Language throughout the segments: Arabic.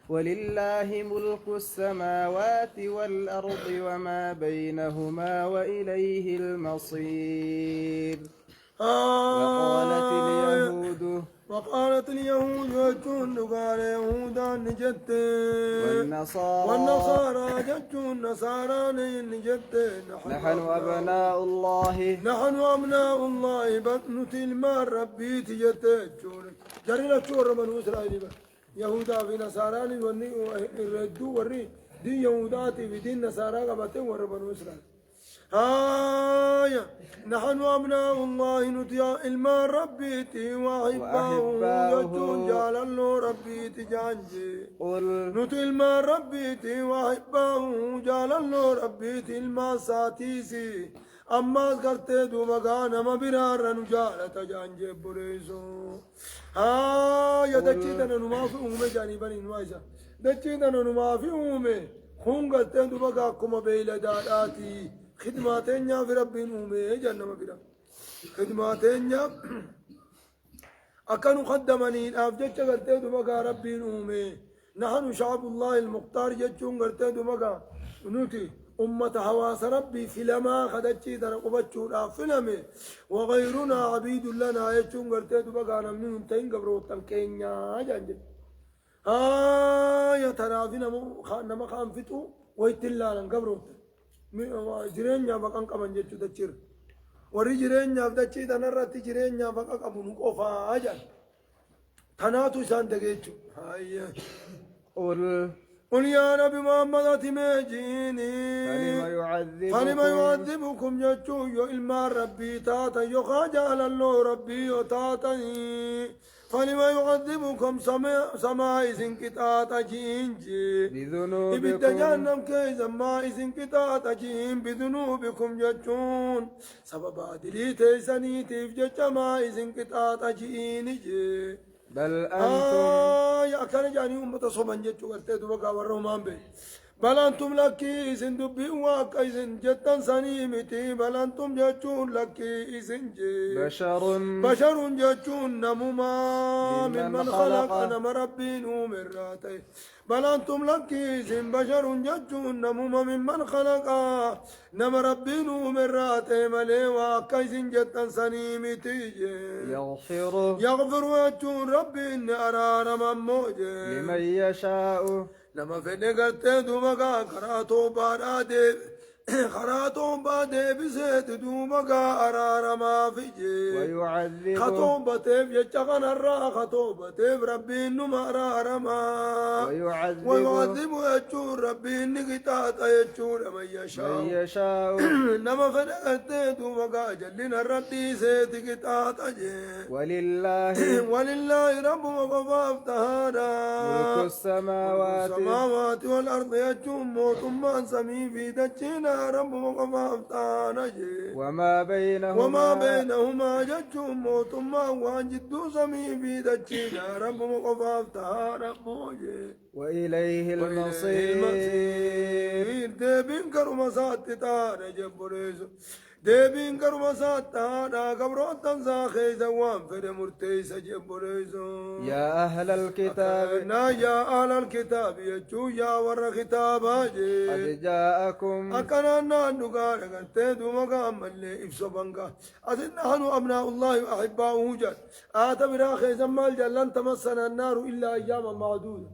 ولله ملك السماوات والأرض وما بينهما وإليه المصير. وقالت اليهود يجون قال يهودا نجت والنصارى يجون نصارى نجت نحن أبناء الله بس نتل ما ربي تجت جرينا شور بنو إسرائيل يهودا في نصارى الردو وري دين يهوداتي في دين نصارى قبتين ور بنو إسرائيل. نحن أبناء الله نطيع إلما ربيتي وأحباؤه يجون جعل الله ربيتي جانجي نطيع إلما ربيتي وأحباؤه جعل الله ربيتي إلما ساتيسي أما قرتي دومغانا ما برار نجالة جانجي بريسو دچيتنا نما في أمي جاني بني نوايسا دچيتنا نما في أمي خون قرتي دومغا كما بيلا داراتي خدماتين في ربي نومي جنة مبرا خدماتين أكانوا خدمني أفجت قرتي دمقا ربي نومي نحن شعب الله المختار جتشون قرتي دمقا نوتي أمة حواس ربي فيلما خدتشي تنقبتشون فيلمي وغيرنا عبيد لنا يتشون قرتي دمقا نمنون تين قبروتن كينيا جنجل يتنافي نما خانفتو ويتلانا قبروتن jireenya baqan qaban jechuu dachira warri jireenyaaf dachii tanarratti jireenyaaf baqa qabu nu qofaa jedhan tanaatu isaan dageechu قل يا نبي محمد أتمجيني فلما يعذبكم جتشو يو إلما ربي تاتا يو خاجال الله ربي يو تاتني فلما يعذبكم سماء سنكتاتا جينجي إبت جهنم كي سماء سنكتاتا جين بذنوبكم جتشون سبب عدلي تيساني تفجج ماء سنكتاتا جينجي بل أنتم يا كان جاني أمة صوبان جتشو قرتي دوبا ورّومان بي بل أنتم لكي إذن دبي واقع إذن جتن سنيمتي بل أنتم جتشون لكي إذن جي بشر جتشون نموما ممن خلق نم ربي نومر راتي بل أنتم لكي إذن بشر جتشون نموما ممن خلق نم ربي نومر راتي ملي واقع إذن جتن سنيمتي يغفر جتشون ربي إن أرار مموجي لمن يشاء لما فيني قرتي دومقا خراتهم بادي بسيت دومقا أرار ما في جي ويعذب خطوم بتيف يجغن الرا خطوم بتيف ربي إنما أرار ما ويعذب يجور ربي إنك يجور من يشاء لما فيني قرتي دومقا جلين الردي سيت قطاتا جي ولله رب وقفاف تهادا ملك السماوات والأرض يجون موت من سمي في دجينا رب وقفافتانا وما بينهما ججون موت ما وانجدو سمي في دجينا رب وقفافتانا وإليه المصير دبين كرمسات تانا جبريزو دبين كرمسات تانا قبرون تنسى خيزا وانفر مرتيسا جبريزو يا أهل الكتاب يا أهل الكتاب يجو يا ور كتابا قد جاءكم أكنا نقال قلتدو مقام اللي إفسو بنقا أذن نحن أبناء الله وأحباؤه جل آتبرا خيزا مال جلن تمسنا النار إلا أياما معدودة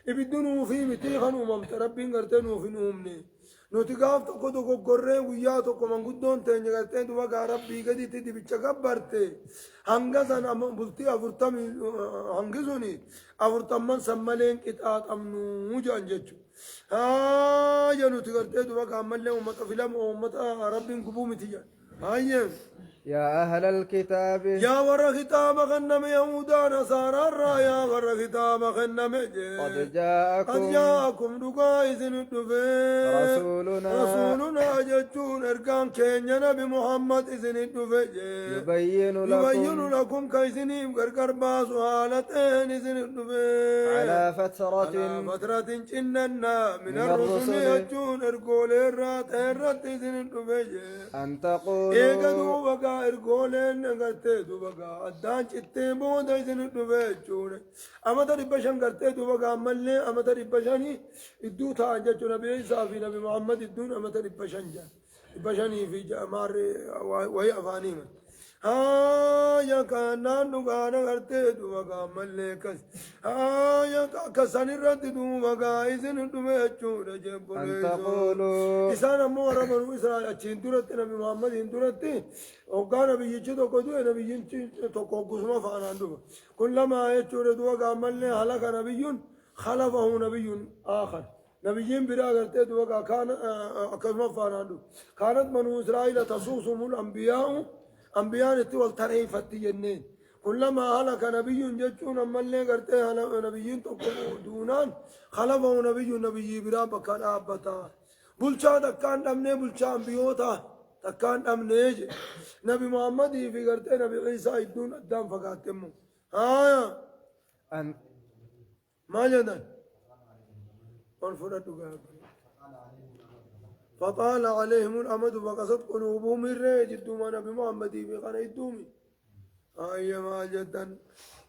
إبدنو في متيخن وممت ربين قرتنو في نومني نوتيقاف تقو تقو قرين وياتو كمان قدون تنجي قرتين دوغا ربي قدي تدي بيچا برتي هنگزن بلتي أفرطمي هنگزوني أفرطمان سمالين كتات أمنو جانججو يا نوتي قرتين دوغا عمالي أمتا فيلم أمتا ربين قبومي تيجان يا أهل الكتاب يا ور كتاب غنم يهودا نصارى يا ور كتاب غنم قد جاءكم دقائز رسولنا جتون اركان كينيا نبي محمد إذن يبين لكم كيسنيم قرقر باس حالتين إذن على فترة فترة جننا من الرسل يجون ارقولين رات هرت إذن الدبجة أن تقولوا إيقا دوبقا ارقولين نقرتي دوبقا أدان جتي بودا إذن الدبجون أما تربشان قرتي دوبقا أمالي أما تربشاني إدو تاجة نبي عيسى في نبي محمد الدون أما تربشان جان بشاني في جامار وهي أفانيما يا كانان نغانا غرتي دوغا ملكس يا كسان رد دوغا إذن دوغا جبل أن تقولوا إسانا مورا بنو إسرائيل أچين دورت نبي محمد إن دورت وقال نبي يجدو قدو نبي ينچي توقو قسما فانان دوغا كلما يچور دوغا ملي حلق نبي خلفه نبي آخر نبيين برا قرتي دوغا كان قسما فانان دوغا كانت بنو إسرائيل تصوصهم الأنبياء أنبياء نتوال تريفت جنين كلما هلك نبي جتون أما اللي قرتي نبيين تقوموا دونان خلفه نبي برا بكان آبتا بلشا تكان دمني بلشا أنبيوتا تكان دمني نبي محمد في قرتي نبي عيسى يدون الدام فقاتمو أن ما جدن والفرد فطال عليهم الأمد فقست قلوبهم الرجل دوما نبي محمد في قنا الدومي ما جدا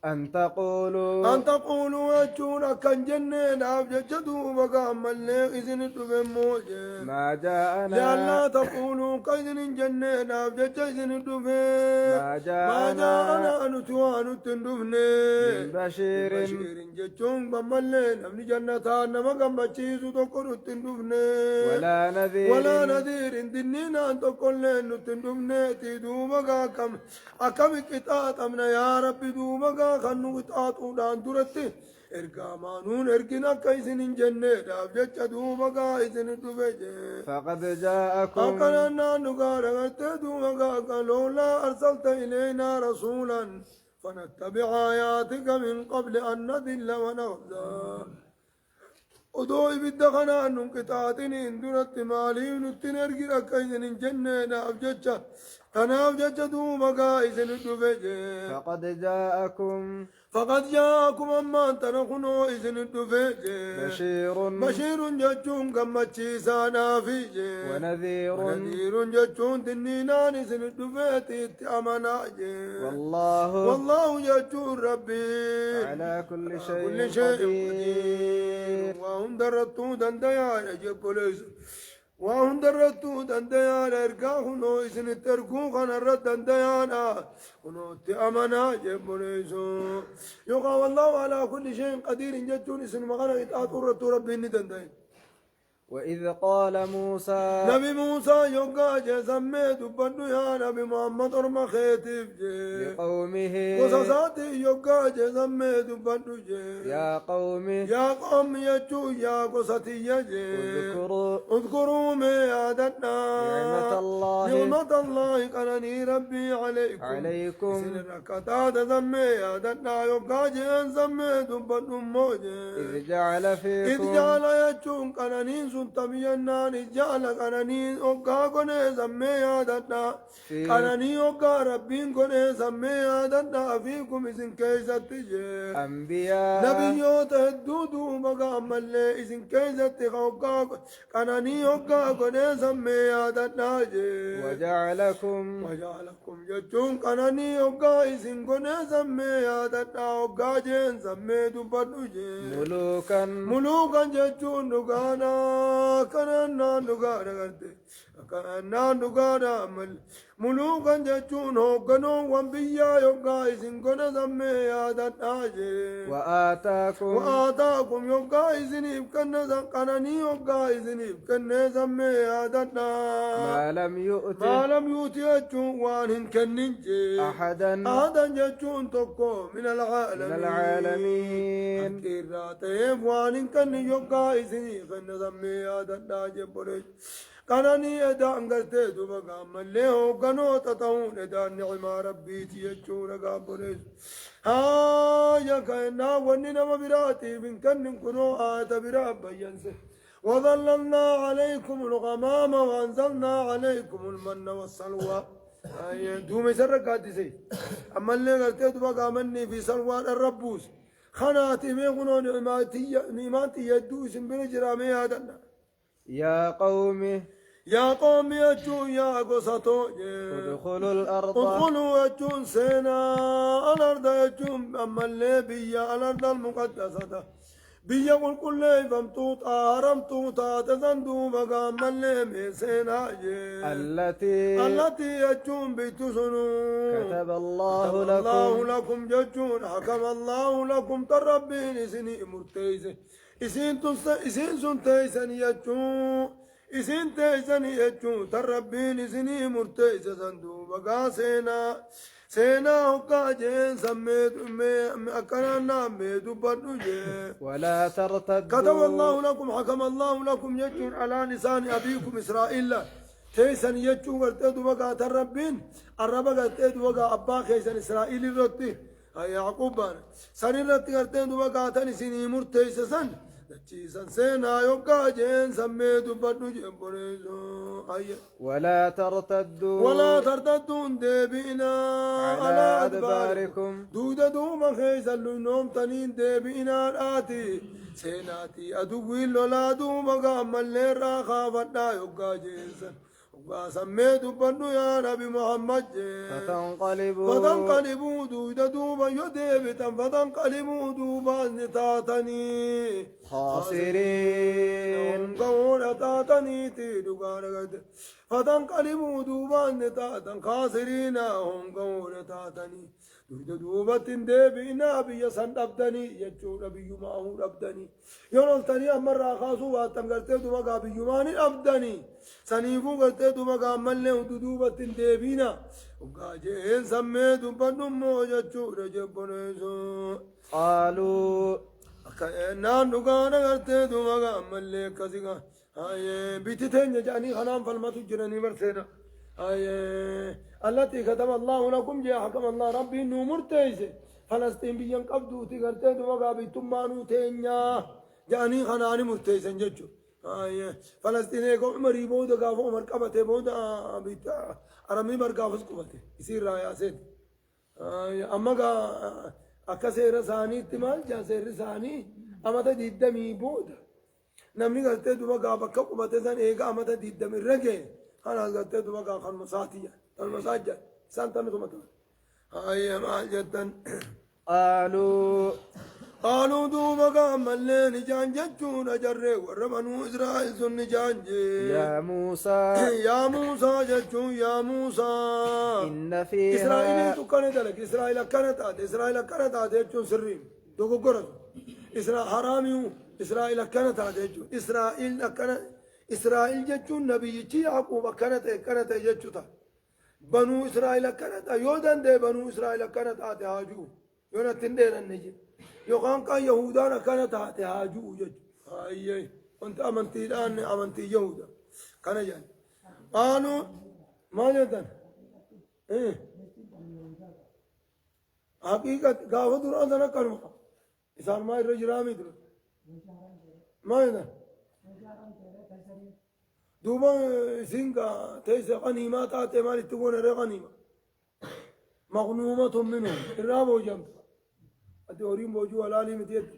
أن تقولوا أجونا كان جنين أبجدوا مقام الليل إذن موجه ما جاءنا يا لا تقولوا كإذن جنين أبجد إذن ما جاءنا أنتوان تندفني من بشير جتون بمالين أبني جنتان نمقام بچيسو تقول تندفني ولا نذير دنينا أن تقول لين تندفني تدو مقاكم أكم كتات أمنا يا رب دو مقاكم خنو قطعاتو دان درتي ارقامانون ارقنا كيسن جنة دابجة دوبقا إذن دبجة فقد جاءكم فقلنا نقال دوبقا لولا أرسلت إلينا رسولا فنتبع آياتك من قبل أن نذل ونخزى ودوي بدخنا أنهم قطعاتني اندرت مالي نتنرقنا كيسن جنة دابجة تناف جدو مقايسن الدفجة فقد جاءكم أما تنخنو إذن الدفجة بشير ججون كمتشي سانا فيجة ونذير ججون تنينان إذن الدفجة تأمنا والله ججون ربي على كل شيء قدير وهم درتو دنديا يجب ليس وهم درتو دنديان ارقاهنو إذن التركو خان الرد دنديانا ونو تأمنا جبنيسو يقا والله على كل شيء قدير جتون إذن مغانا إتآتوا رتو ربي دندين وإذ قال موسى نبي موسى يقا جسمي دبنو يا نبي محمد ورما خيتف لقومه قصصاتي يقا جسمي دبنو يا قوم يجو يا قصتي يجي اذكروا ما عادتنا نعمة الله قنني ربي عليكم سنركتا دزمي عادتنا يقا جسن زمي دبنو موجي إذ جعل يجو قنني تمينان جعل قنانين اوغا كوني سمي يادنا قناني اوغا ربين كوني سمي يادنا فيكم إذن كيست أنبياء نبيوت الدودو مقام اللي إذن كيست اوغا قناني اوغا كوني سمي يادنا وجعلكم جتون قناني اوغا إذن كوني سمي يادنا اوغا جين سمي دبادو ملوكا جتون نغانا كنا نغانا غرتي كنا نغانا مل ملوكا جتون هوغنو وانبيا يوغا إذن كنا سمي يادنا وآتاكم يوغا إذن إبكنا قناني يوغا إذن إبكنا سمي يادنا ما لم يؤتي جتون وانهن كننجي أحدا جتون تقو من العالمين كيراتيب وانهن كن يوغا إذن إبكنا سمي يادنا جبريج قناني ادا انگرتے دوبا ملے ہو گنو تتاؤں ادا نعمہ ربی تیجو رگا برس یا کہنا وننا وبراتی من کن کنو آت برا بینسے وظللنا عليكم الغمام وانزلنا عليكم المن والسلوى دومي سرقاتي سي اما اللي قلت دوبا مني في سلوى الربوس خناتي ميغنون نعماتي يدو سنبل جرامي هذا يا قوم يا قوم يجون يا قصتو ادخلوا الأرض ادخلوا يجون سينا الأرض يجون أما اللي بيا الأرض المقدسة بيا قل كل فمتوت آرمتو تاتزندو مقام اللي مسينا التي يجون بيتسنو كتب الله الله لكم لكم ججون حكم الله لكم تربين سني مرتيزة إسين سنتيسن يجون إسين تيسن يجون تربين سني مرتيزة سندو بقى سينا هكا جين سميت أكرنا ميدو بدو جين ولا ترتدوا كتب الله لكم حكم الله لكم يجون على لسان أبيكم إسرائيل تيسن يجون قرتدو بقى تربين الربا قرتدو بقى أبا خيسن إسرائيل الرتي هاي يعقوب سنين رتي قرتدو بقى تنسيني مرتيسة سن دچيسن سينا يوكا جين سميتو بدو جين بريزو ولا ترتدوا ديبئنا على أدباركم دودا دوما خيسن لنوم تنين ديبئنا الآتي سيناتي أدوي لولا دوما قام اللي راخا فدا يوكا جيسن وسميتو بدو يا نبي محمد فتنقلبوا دودا دوبا يديبتا فتنقلبوا دوبا نتاتني خاسرين قولا تاتني تيدوغارغد فتنقلبوا دوبا نتاتا خاسرين هم قولا تاتني دودا دوبا تنديبئنا بيا سن أبدني يجو نبي معه أبدني يونلتني أمرا خاسو واتنقرتي دوبا بيو ماني أبدني سنيفو قرتي دوبا قامل دوبا تنديبئنا وقاجين سميتو بدنمو يجو رجبنيسو قالوا نان دغانا قرتي دوبا قامل كسيغا هاي بيتتين جاني خنام فالماتو جراني مرسينا هاي التي كتب الله لكم جاء حكم الله ربي انه مرتيسه فلسطين بيان قبضو تغرتي دوغا بيتمانو تينيا جاني خناني مرتيسن جچو هاي فلسطين کو عمري بود غافو عمر قبته بود بيت ارمي برغافس قبته يصير رايا سيد اما غا اكسير ثاني استعمال جاسر ثاني اما تدمي بود نمني غرتي دوغا بك قبته سن ايغا اما تدمي رگه أنا قلت له بقى خن مساتية المساجد سانتنا ثم تقول هاي ما جدا قالوا دو بقى ملين جان جتون أجر ورمنوا إسرائيل سن جان يا موسى جتون يا موسى إن فيها إسرائيل تكنت لك إسرائيل كانت هذا جتون سرين دوغو قرد إسرائيل حرامي إسرائيل كانت هذا جتون إسرائيل جتون نبي يعقوب كانت جتوتا بنو إسرائيل كانت يودان ده بنو إسرائيل كانت هاجو يونا تندين النجي يوكان كان يهودان كانت هاجو جتو أي أنت أمنتي الآن أمنتي يهودا كان جان قالوا ما جدن إيه حقيقة قاوة دراسنا كانوا إسان ما الرجرامي در ما جدن دوبا سينكا تيسا غنيمات آتي مالي تقول غنيمة مغنومة منهم الرابو جنب أتورين بوجو الالي متيت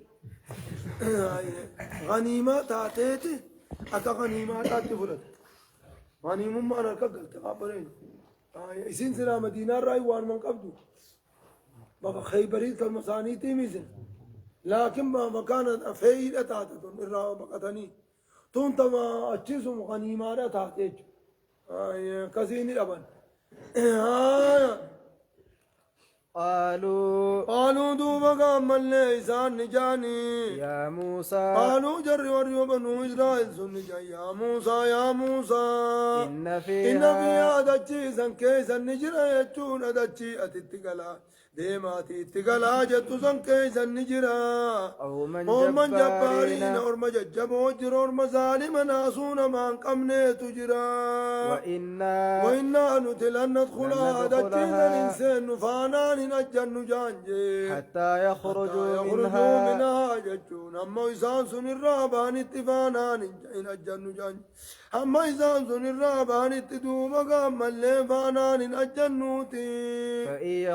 غنيمات آتيتي أتا غنيمات آتي فلت غنيم ما أنا كقلت قابرين إسين سنا مدينة راي وان من قبضو بقى خيبريت كالمساني تيميزن لكن ما مكان فايدة آتتون الرابو بقتني تونتما أتشيسم غنيمارة تحتيج كسيني أبن قالوا دوبا قامل ليسان نجاني يا موسى قالوا جر وريو بنو إسرائيل سن يا موسى إن إن فيها فيها دجيسا كيسا نجرا يجون دجي أتتقلا ديماتي اتقلا جتو سن كيسا نجرا قوما جبارين جبارين أورما ججبو جر أورما ظالم ناسون من قمني تجرا وإنا نتلن ندخلها دجيسا الإنسان فانان نجن جانجي حتى يخرجوا منها منها جتون أما إسان سن الرابان اتفانان نجن جانجي أما إسان سن الرابان اتدوما قام اللي فانان نجنوتي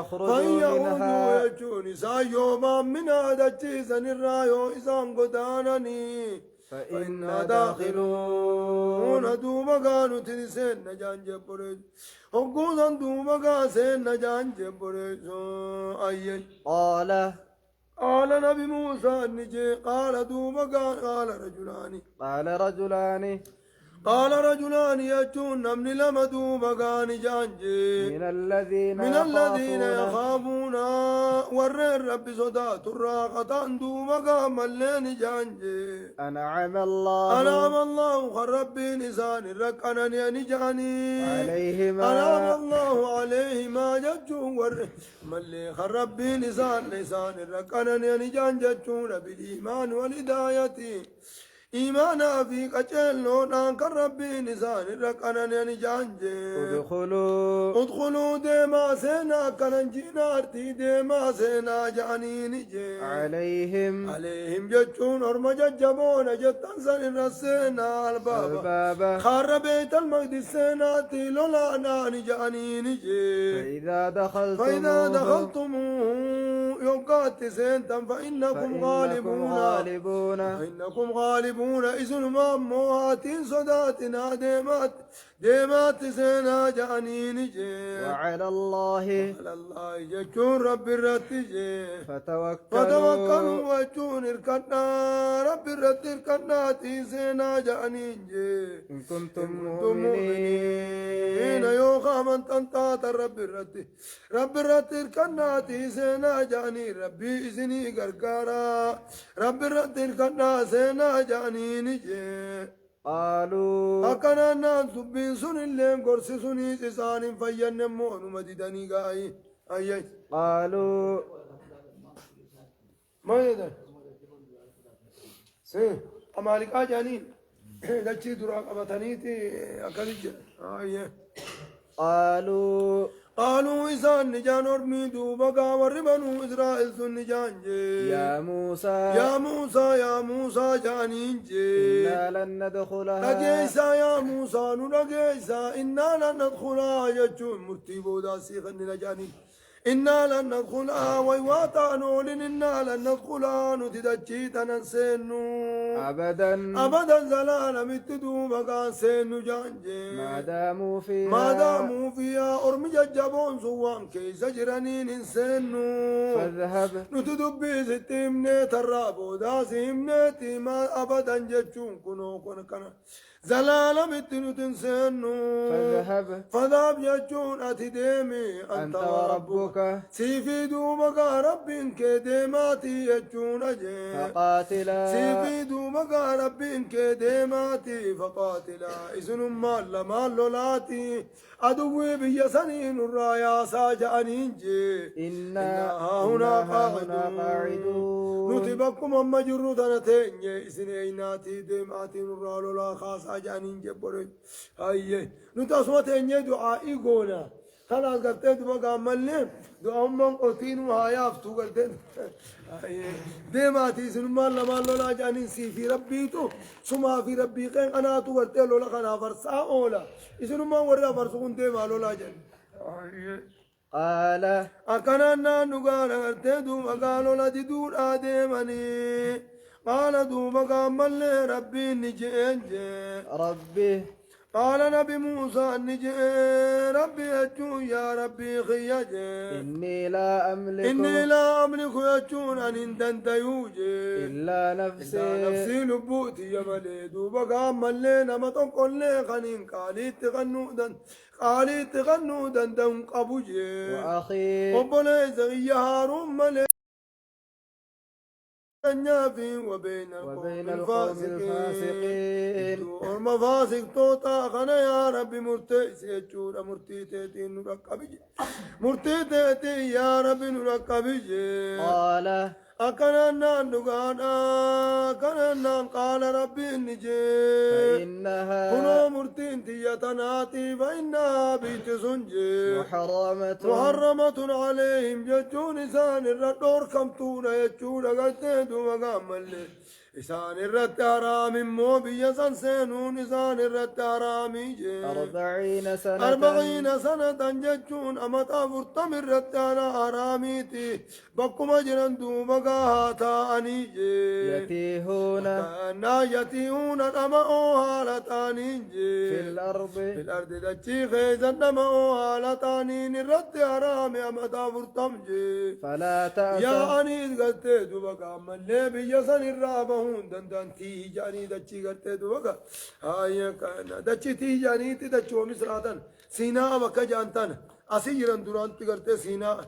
فإن منها يجون إسان يوما منها دجيسا الرايو إسان قدانني فإنا داخلون دوما كانوا تنسين نجان جبريج حقوصا دوما كاسين نجان جبريج أي قال نبي موسى نجي قال دوما قال رجلان يجون نمني لمدو مغان جانجي من الذين يخافون ور الرب صدا تراقة دو مغان ملين جانجي أنعم الله خرب نسان ركنا نجاني عليهما أنعم الله عليهما ججون ور ملي خرب نسان ركنا نجان ججون بالإيمان والهداية إيمانا في قتلون أنكر ربي نسان ركنا نجانجي ادخلوا ديما سينا كننجينا ارتي ديما سينا جاني نجي عليهم جتون ارم ججبون جتن سن رسينا البابا خار بيت المقدس سينا تيلولا ناني جاني نجي فإذا دخلتموه يوقات سينتم فإنكم غالبون إذن مامواتين صداتنا ديمات سينا جانين جي وعلى الله يجون رب الرتجي فتوكلوا وجون الكنا رب الرتجي تيسينا جانين جي إن كنتم مؤمنين يوخا من تنتات رب الرتجي كنا تيسينا جاني ربي إذني غرغارا رب الرتجي كنا سينا جانين جي قالوا أكنا نان سبين سن اللين قرس سني سسان فين مون مددني قاي أي قالوا ما يدر سي أمالك آجانين دچي دراق أبتنيتي أكاليج أي قالوا إسان نجان ورمي دوبا وربنو إسرائيل سن نجان جي يا موسى جانين جي إنا لن ندخلها نجيسا يا موسى نجيسا إنا لن ندخلها يجون مرتبو داسي خن نجانين إنا لن ندخلها ويواتا نولن إنا لن ندخلها نتدجي تنسينو أبدا زلالا متدو مكان سينو جانجي ما داموا فيها أرمي ججبون سوان كيس جرانين إنسينو فاذهب نتدبي ستيمني ترابو داسي امنيتي ما أبدا ججون كنو كنا زلالا متنو تنسينو فذهب يجون أتديمي أنت وربك سيفي دومك ربك ديماتي يجون أجي فقاتلا سيفي دومك ربك ديماتي فقاتلا إذن مال لولاتي أدوي بيسنين الرايا ساجانين جي إنا هنا قاعدون نتبكم أما جرودنا تيني إسنيناتي ديماتي نرى لولا خاص أجانين جبري أيه نتاسوا تيني دعائي قونا خلاص قلت بقى ملين دعاء من قتين وهاياف تو قلت ديماتي سنما لما لولا جانين سي في ربيتو سما في ربي قين أنا تو قلت لولا خنا فرسا أولا إسنما ورا فرسون ديما لولا جان قال أكننا نقال قلت دوما قالوا لا تدور آدمني قال دوما قال ملي ربي نجي ربي قال نبي موسى نجي ربي أجون يا ربي خيج إني لا أملك يجون أن انتنت يوجي إلا نفسي لبوتي يا ملي دوبا قام ملي نما تنقل لي خنين قالي تغنو دن قبوجي وأخي وبني زغي هارون ملي وبين القوم الفاسقين والمفاسق توتا خنا يا ربي مرتيتي يا ربي نركبي قال أكننا قال ربي نجي فإنها كنو مرتين تيتناتي فإنها بيت سنجي محرمة عليهم ججون سان الردور كمتون يجون قلتين دوما قامل إسان الرد حرام مو بيسان سينون إسان الرد حرامي جي 40 سنة 40 سنة جتشون أمتا فرطم الرد حراميتي بكما جران دوبا هاتا أنيجي يتيهون كأنا يتيهون نمأو هالتانين في الأرض في الأرض دجي خيزا نمأو هالتانين الرد حرامي أمتا فرطم جي فلا تأس يا أنيس قلتي دوبا ملي بيسان الرابهون دندان تيجاني دجي قلتي دوبا هاي كان دجي تيجاني تدجو مصراتن سينا بكا جانتن أسيران دوران تقلتي سينا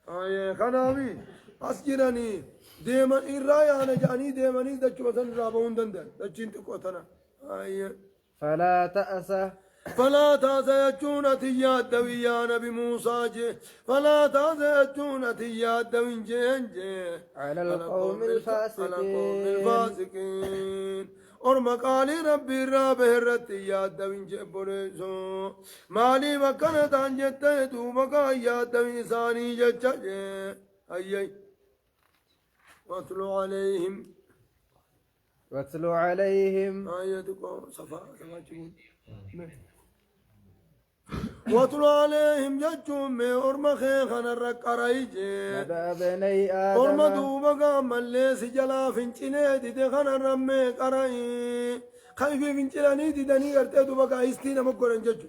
هاي خنامي أسجراني ديما إرايا أنا جاني ديماني دجو بسان الرابهون دندان دجين تقوتنا هاي فلا تأس فلا تازيجون تياد دويا نبي موسى جي فلا تازيجون تياد دوين جين جي على القوم الفاسقين اور مقالی ربی رابه رتی یاد دوین جے بولیسو مالی مکن تان جتے تو مقا یاد دوین ثانی جچا جے ایئی واتلو علیہم واتل عليهم آیت کو صفا چکون واتلو علیہم جچون میں اور مخیخن رک ارائی جے نبأ بني اور آدم مدوبا کا ملے سی جلا فنچنے دیتے خن رمے کرائی خیفی فنچلانی دیدنی کرتے دوبا کا استی نمک گرن جچو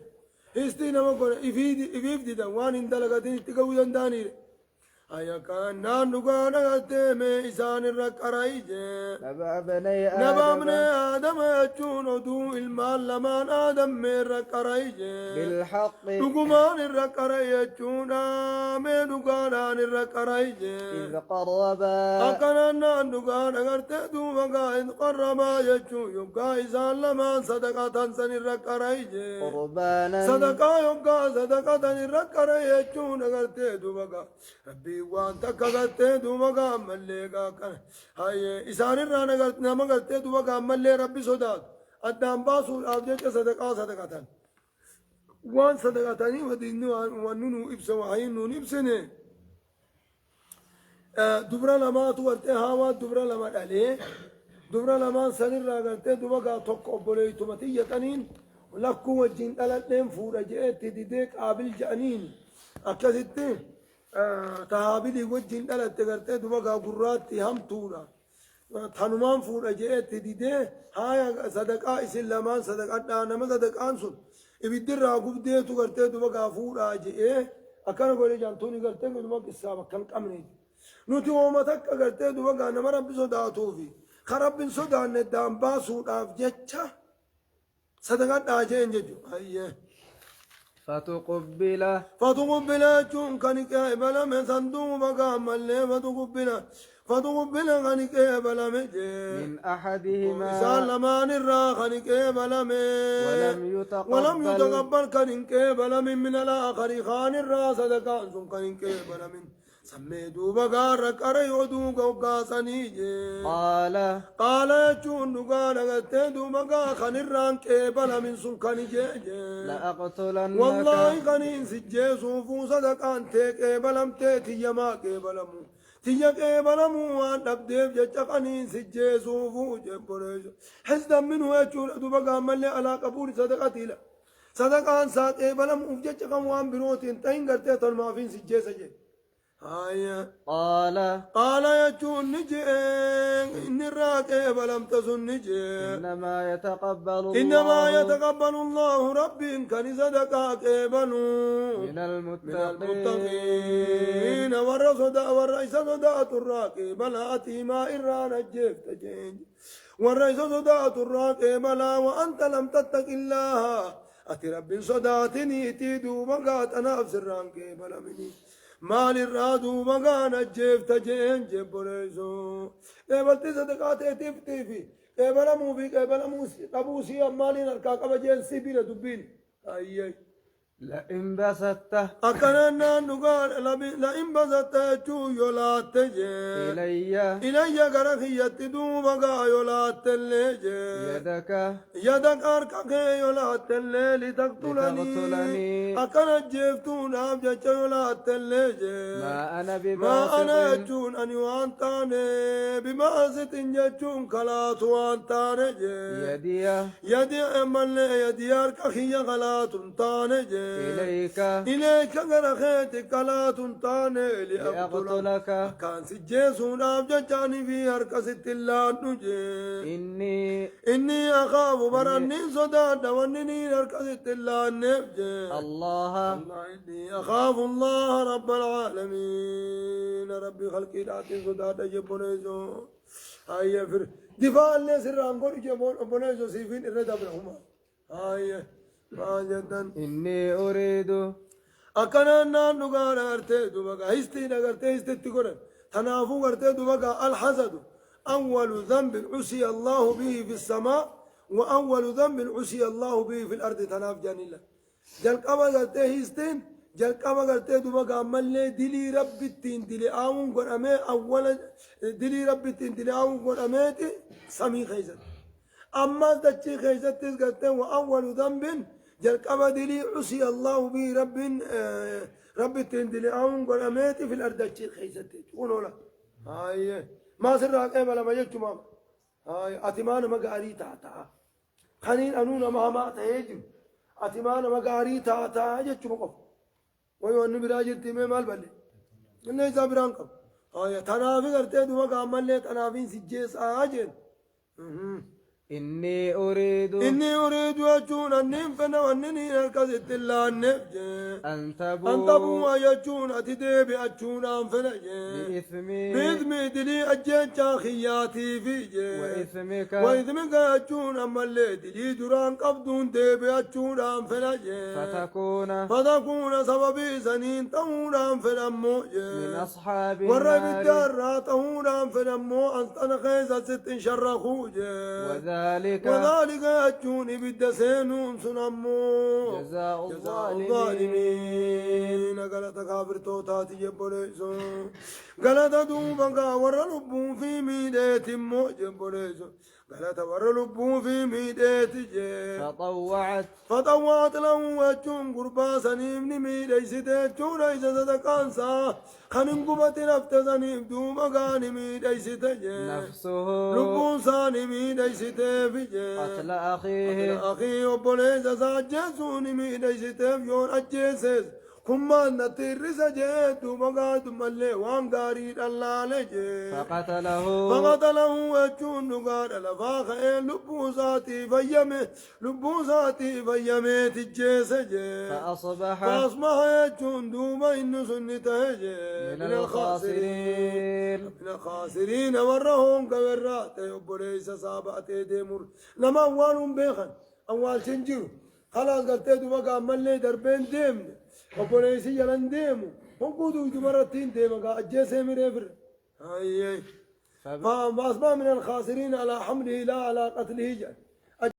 استی نمک گرن افیف دیدن وان اندلگتین اتقو دندانی رے آیا کان نان نگانا کرتے میں اسان رک ارائی جے نبأ بني نبام نے آدم آدم اچون دو المال لمان آدم میں رک ارائی جے بالحق نگمان رک ارائی اچون میں نگانان رک ارائی جے إذ قربا أكننا نقال أغرتدو وقائد قربا يجو يبقى إذا لما صدقة تنسن الركريج قربانا صدقة يبقى صدقة الركريج أغرتدو وقا ربي وانتك أغرتدو وقا مليقا كان هاي إسان الران أغرتنا أغرتدو وقا ملي ربي صداد أدام باسو الأبجيك صدقة وان صدقة ودينو وانونو إبسا وحينو إبسنه دبرا لما تورته هوا دبرا لما عليه دبرا لما سنر راغرته دوبا توك اوبولي تومتي يتنين لكو وجين دلتين فورا جئت ديدك قابل جانين اكلت تهابلي وجين دلت غرته دوبا غرات هم تورا ثنمان فورا جئت ديده هاي صدقه اسلمان صدقه نما صدقان سن ابدر راغوب دي تو غرته دوبا فورا جئ اكن غوري جانتوني غرته دوبا قصه كان قمني nuti uumatak agartee duba gaa nama rabbi sodaatuufi ka rabbin sodaanne daan baasuudhaaf jecha sadaqadhaa jeen jechu hayyee فتقبل فتقبل jechuun kan qeebalame sanduuba gaammallee فتقبل kan qeebalame jee من أحدهما isaan lamaan irraa kan qeebalame ولم يتقبل kan hin qeebalamin min الآخر kaan irraa sadaqaan sun kan hin qeebalamin سمي دوبا غارك أري ودو غوغاساني قال يجون دوغانا غتي دوبا غا خنران كيبلا من سلكاني جي لأقتلنك والله خنين سجي صوفو صدقان تي كيبلم تي تيما كيبلمو تيا كيبلمو وان تبديب جيجا خنين سجي صوفو جيبوريش حزدا منه يجون دوبا غا ملي على قبول صدقاتي لا صدقان سا كيبلم وجيجا خموان بروتين تين غرتي تلمافين سجي سجي قال يجون نجي إن الراكب لم تزن نجي إنما يتقبل الله ربي إن كان صدقا كيبنو من المتقين والرئيس صدقات الراكب لا أتي ما إران الجيف تجين والرئيس صدقات الراكب لا وأنت لم تتق الله أتي ربي صداتني تيدو مقات أنا أفسر رانكي بلا مني مال الرادو مغان الجيف تجين جبريزو قبلت صدقات تفتي قبل مو في قبل مو ابو سي مالين الكاكا جين سيبيل دبين اي لئن بسطته أكننا نقال لئن بسطت يولا تجي إلي إلي غرخيت دوبا يولا تلجي يدك يدك أركك يولا تلي لتقتلني لتقتلني أكن جفتون أبجد يولا تلجي ما أنا ما أنا بباسط جون أني وانتاني بماسط جتون كلات وانتاني يدي يدي أمل يدي أركخي غلات تاني إليك إليك غرخيت كلات تاني لأقتلك لأقتلك كان سجيسون أبجتاني في أركست الله نجي إني أخاف برني صداد وانني أركست الله نبجي الله إني أخاف الله رب العالمين ربي خلقي لاتي صداد جبونيزو هاي فر دفاع اللي سران قول جبونيزو سيفين الرد أبنهما هاي ما جدا إني أريد أكنا نقال أرتي دوبك هستي نقرتي هستي تقول تنافو أرتي دوبك الحسد أول ذنب عصي الله به في السماء وأول ذنب عصي الله به في الأرض تناف جانيلا جلقما قرتي هستين جلقما قرتي دوبك أمالي دلي رب التين دلي آون قرأمي أول دلي رب التين دلي آون قرأميتي سمي خيزت أما دتشي خيزت قرتي وأول ذنب جلقما دلي عصي الله به رب التين دلي آون قرأميتي في الأرض دتشي خيزت قولوا لا هاي ما سر راقه ولا ما يجمع هاي اتمان مغاري تا خنين انون ما تهج اتمان مغاري تا يجمع ويو ان براجت میں مال بلے نے صبران کو هاي تنافي کرتے دو کامل نے تنافي سجس اجن إني أريد أجون أنهم فنا أنني أركزت الله النفج أن تبوا تبوا أجون أتدي بأجون أنفنج بإثمي دلي أجيت خياتي فيج وإثمك أجون أما اللي دلي دران قبضون دي بأجون أنفنج فتكون سببي سنين تهون أنفنمو من أصحاب والرب النار الدار تهون أنفنمو أنت أنا خيزة ست شرخوج وذلك أجوني بالدسين سنمو جزاء الظالمين قالت كافر توتاتي جبوليسو قالت دوبا ورلبون في ميدات مو جبوليسو قالت ورلبون في ميدات جي فطوعت له أجون قربا سنيم نميدي ستجون إذا صدقانسا خنم قبت نفت سنيم دوما غانمي دي ستجي نفسه لبون سانمي دي ستفجي قتل أخيه وبوليس ساجسوني مي دي ستف يون أجيسيس كمان نتيرس جيت ومقاد ملي وانقاري دلالجي فقتله أجون نقار لفاخي لبوساتي فيمي تجيسجي فأصبح أجون دوما إنو سنتهجي من الخاسرين ورهم كورات يبوليس سابعتي ديمور لما أولهم بيخن أول سنجيرو خلاص قلت دوما ملي دربين ديمني وبوليسي يلان ديمو وقودو مرتين ديمو أجيسي مريفر هاي فأصبح من الخاسرين على حمله لا على قتله جل